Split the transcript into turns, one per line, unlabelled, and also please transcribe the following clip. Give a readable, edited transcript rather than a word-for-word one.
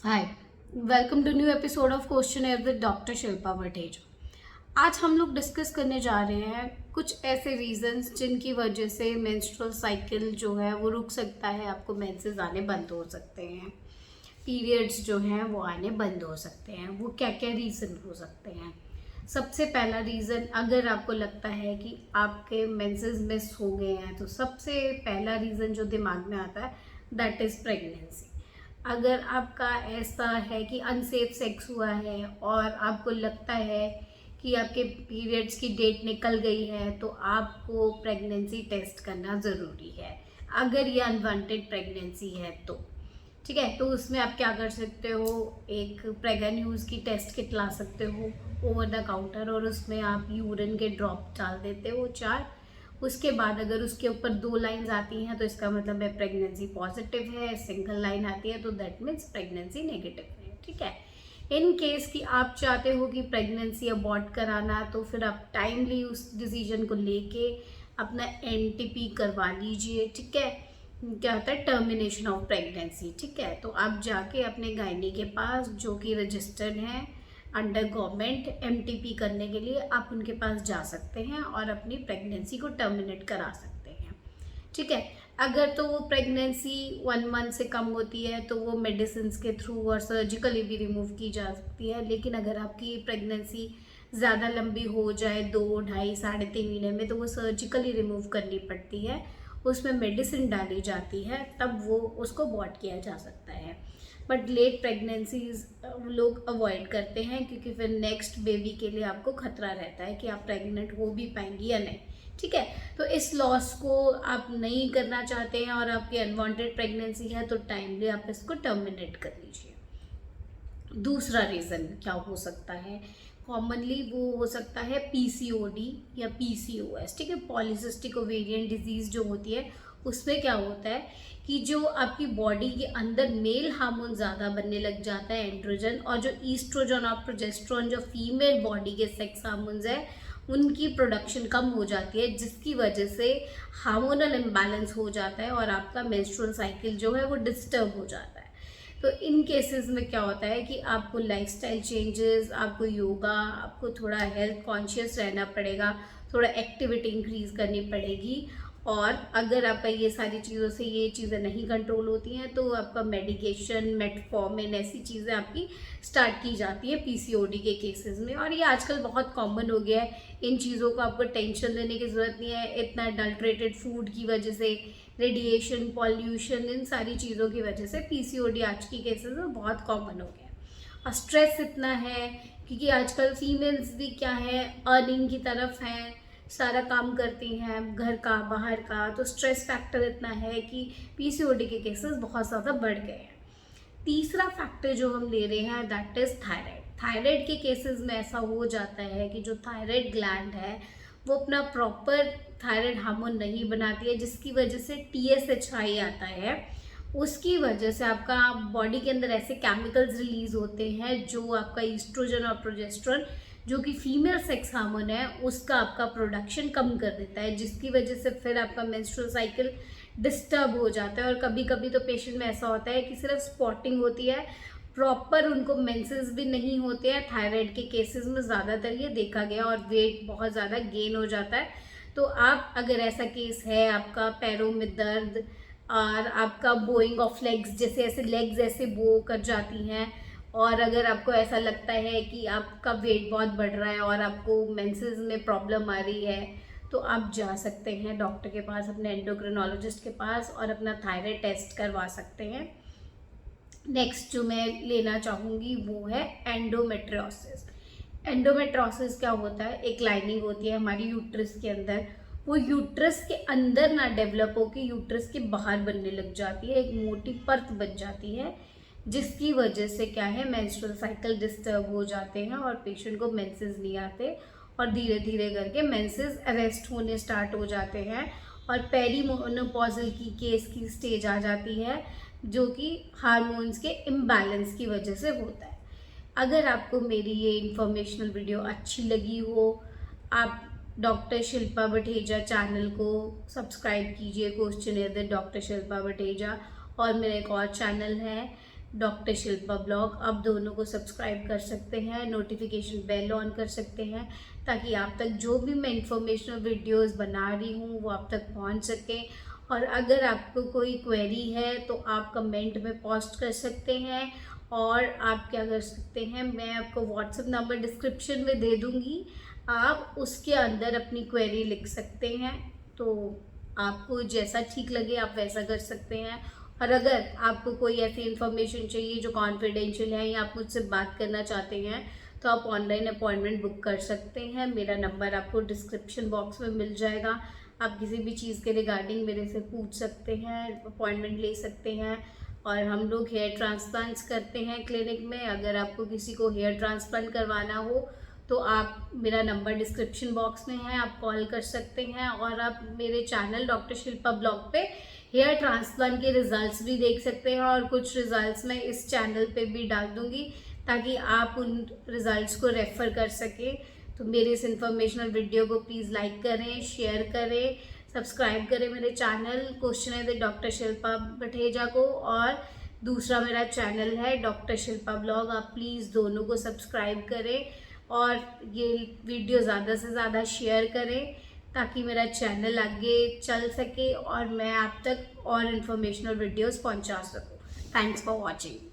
Hi, welcome to new episode of questioner with doctor Shilpa Bhateja. आज हम लोग डिस्कस करने जा रहे हैं कुछ ऐसे रीजंस जिनकी वजह से मेंस्ट्रुअल साइकिल जो है वो रुक सकता है, आपको मेंसेस आने बंद हो सकते हैं, पीरियड्स जो हैं वो आने बंद हो सकते हैं। वो क्या क्या रीज़न हो सकते हैं? सबसे पहला रीज़न, अगर आपको लगता है कि आपके मेंसेस मिस हो गए हैं तो सबसे पहला रीज़न जो दिमाग में आता है दैट इज़ प्रेगनेंसी। अगर आपका ऐसा है कि अनसेफ सेक्स हुआ है और आपको लगता है कि आपके पीरियड्स की डेट निकल गई है तो आपको प्रेगनेंसी टेस्ट करना ज़रूरी है, अगर ये अनवांटेड प्रेगनेंसी है तो। ठीक है, तो उसमें आप क्या कर सकते हो, एक प्रेगा न्यूज़ की टेस्ट किट ला सकते हो ओवर द काउंटर, और उसमें आप यूरिन के ड्रॉप डाल देते हो 4। उसके बाद अगर उसके ऊपर 2 लाइंस आती हैं तो इसका मतलब है प्रेगनेंसी पॉजिटिव है, सिंगल लाइन आती है तो दैट मीन्स प्रेगनेंसी नेगेटिव है। ठीक है, इन केस कि आप चाहते हो कि प्रेगनेंसी अबॉर्ट कराना, तो फिर आप टाइमली उस डिसीजन को लेके अपना एनटीपी करवा लीजिए। ठीक है, क्या होता है टर्मिनेशन ऑफ प्रेगनेंसी। ठीक है, तो आप जाके अपने गायनी के पास जो कि रजिस्टर्ड हैं अंडर गवर्नमेंट एमटीपी करने के लिए, आप उनके पास जा सकते हैं और अपनी प्रेगनेंसी को टर्मिनेट करा सकते हैं। ठीक है, अगर तो वो प्रेगनेंसी 1 मंथ से कम होती है तो वो मेडिसिन के थ्रू और सर्जिकली भी रिमूव की जा सकती है। लेकिन अगर आपकी प्रेगनेंसी ज़्यादा लंबी हो जाए, 2, ढाई, 3.5 महीने में, तो वो सर्जिकली रिमूव करनी पड़ती है, उसमें मेडिसिन डाली जाती है, तब वो उसको अबॉर्ट किया जा सकता है। बट लेट प्रेगनेंसीज लोग अवॉइड करते हैं क्योंकि फिर नेक्स्ट बेबी के लिए आपको खतरा रहता है कि आप प्रेग्नेंट हो भी पाएंगी या नहीं। ठीक है, तो इस लॉस को आप नहीं करना चाहते हैं और आपकी अनवांटेड प्रेगनेंसी है तो टाइमली आप इसको टर्मिनेट कर लीजिए। दूसरा रीज़न क्या हो सकता है, कॉमनली वो हो सकता है पीसीओडी या पीसीओएस। ठीक है, पॉलीसिस्टिक ओवेरियन डिजीज़ जो होती है उसमें क्या होता है कि जो आपकी बॉडी के अंदर मेल हार्मोन ज़्यादा बनने लग जाता है, एंड्रोजन, और जो ईस्ट्रोजन और प्रोजेस्ट्रॉन जो फीमेल बॉडी के सेक्स हार्मोन्स है उनकी प्रोडक्शन कम हो जाती है, जिसकी वजह से हार्मोनल इम्बैलेंस हो जाता है और आपका मेंस्ट्रुअल साइकिल जो है वो डिस्टर्ब हो जाता है। तो इन केसेस में क्या होता है कि आपको लाइफस्टाइल चेंजेस, आपको योगा, आपको थोड़ा हेल्थ कॉन्शियस रहना पड़ेगा, थोड़ा एक्टिविटी इंक्रीज करनी पड़ेगी। और अगर आपका ये सारी चीज़ों से ये चीज़ें नहीं कंट्रोल होती हैं तो आपका मेडिकेशन, मेटफॉर्मिन, ऐसी चीज़ें आपकी स्टार्ट की जाती है पीसीओडी के केसेस में। और ये आजकल बहुत कॉमन हो गया है, इन चीज़ों को आपको टेंशन लेने की ज़रूरत नहीं है। इतना अडल्ट्रेटेड फूड की वजह से, रेडिएशन, पॉल्यूशन, इन सारी चीज़ों की वजह से पीसीओडी आज की केसेस में बहुत कॉमन हो गया है। और स्ट्रेस इतना है क्योंकि आजकल फीमेल्स भी क्या है, अर्निंग की तरफ हैं, सारा काम करती हैं, घर का, बाहर का, तो स्ट्रेस फैक्टर इतना है कि पीसीओडी के केसेस बहुत ज़्यादा बढ़ गए हैं। तीसरा फैक्टर जो हम ले रहे हैं दैट इज़ थायराइड। थायराइड के केसेस में ऐसा हो जाता है कि जो थायराइड ग्लैंड है वो अपना प्रॉपर थायराइड हार्मोन नहीं बनाती है, जिसकी वजह से टीएसएच हाई आता है। उसकी वजह से आपका बॉडी के अंदर ऐसे केमिकल्स रिलीज होते हैं जो आपका ईस्ट्रोजन और प्रोजेस्टेरोन जो कि फीमेल सेक्स हार्मोन है उसका आपका प्रोडक्शन कम कर देता है, जिसकी वजह से फिर आपका मेंस्ट्रुअल साइकिल डिस्टर्ब हो जाता है। और कभी कभी तो पेशेंट में ऐसा होता है कि सिर्फ स्पॉटिंग होती है, प्रॉपर उनको मेंसेस भी नहीं होते हैं। थायराइड के केसेस में ज़्यादातर ये देखा गया, और वेट बहुत ज़्यादा गेन हो जाता है। तो आप अगर ऐसा केस है, आपका पैरों में दर्द और आपका बोइंग ऑफ लेग्स, जैसे ऐसे लेग्स ऐसे बो कर जाती हैं, और अगर आपको ऐसा लगता है कि आपका वेट बहुत बढ़ रहा है और आपको मेंसेस में प्रॉब्लम आ रही है, तो आप जा सकते हैं डॉक्टर के पास, अपने एंडोक्रिनोलॉजिस्ट के पास, और अपना थायराइड टेस्ट करवा सकते हैं। नेक्स्ट जो मैं लेना चाहूँगी वो है एंडोमेट्रियोसिस। एंडोमेट्रियोसिस क्या होता है, एक लाइनिंग होती है हमारी यूट्रस के अंदर, वो यूट्रस के अंदर ना डेवलप होकर यूट्रस के बाहर बनने लग जाती है, एक मोटी परत बन जाती है, जिसकी वजह से क्या है मेंस्ट्रुअल साइकिल डिस्टर्ब हो जाते हैं और पेशेंट को मेंसेस नहीं आते, और धीरे धीरे करके मेंसेस अरेस्ट होने स्टार्ट हो जाते हैं और पेरीमेनोपॉजल की केस की स्टेज आ जाती है, जो कि हार्मोन्स के इम्बैलेंस की वजह से होता है। अगर आपको मेरी ये इंफॉर्मेशनल वीडियो अच्छी लगी हो, आप डॉक्टर शिल्पा भटेजा चैनल को सब्सक्राइब कीजिए, questioner with doctor Shilpa Bhateja. और मेरा एक और चैनल है डॉक्टर शिल्पा ब्लॉग, आप दोनों को सब्सक्राइब कर सकते हैं, नोटिफिकेशन बेल ऑन कर सकते हैं ताकि आप तक जो भी मैं इंफॉर्मेशनल वीडियोस बना रही हूँ वो आप तक पहुँच सके। और अगर आपको कोई क्वेरी है तो आप कमेंट में पोस्ट कर सकते हैं। और आप क्या कर सकते हैं, मैं आपको व्हाट्सएप नंबर डिस्क्रिप्शन में दे दूँगी, आप उसके अंदर अपनी क्वेरी लिख सकते हैं। तो आपको जैसा ठीक लगे आप वैसा कर सकते हैं। और अगर आपको कोई ऐसी इन्फॉर्मेशन चाहिए जो कॉन्फिडेंशियल है या आप मुझसे बात करना चाहते हैं तो आप ऑनलाइन अपॉइंटमेंट बुक कर सकते हैं। मेरा नंबर आपको डिस्क्रिप्शन बॉक्स में मिल जाएगा। आप किसी भी चीज़ के रिगार्डिंग मेरे से पूछ सकते हैं, अपॉइंटमेंट ले सकते हैं। और हम लोग हेयर ट्रांसप्लांट्स करते हैं क्लिनिक में। अगर आपको किसी को हेयर ट्रांसप्लांट करवाना हो तो आप, मेरा नंबर डिस्क्रिप्शन बॉक्स में है, आप कॉल कर सकते हैं। और आप मेरे चैनल डॉक्टर शिल्पा ब्लॉग पे हेयर ट्रांसप्लांट के रिजल्ट्स भी देख सकते हैं और कुछ रिजल्ट्स मैं इस चैनल पे भी डाल दूँगी ताकि आप उन रिजल्ट्स को रेफ़र कर सकें। तो मेरे इस इन्फॉर्मेशनल वीडियो को प्लीज़ लाइक करें, शेयर करें, सब्सक्राइब करें मेरे channel question with doctor Shilpa Batheja को। और दूसरा मेरा चैनल है डॉक्टर शिल्पा ब्लॉग, आप प्लीज़ दोनों को सब्सक्राइब करें और ये वीडियो ज़्यादा से ज़्यादा शेयर करें ताकि मेरा चैनल आगे चल सके और मैं आप तक और इन्फॉर्मेशनल वीडियोस पहुंचा सकूं। Thanks for watching.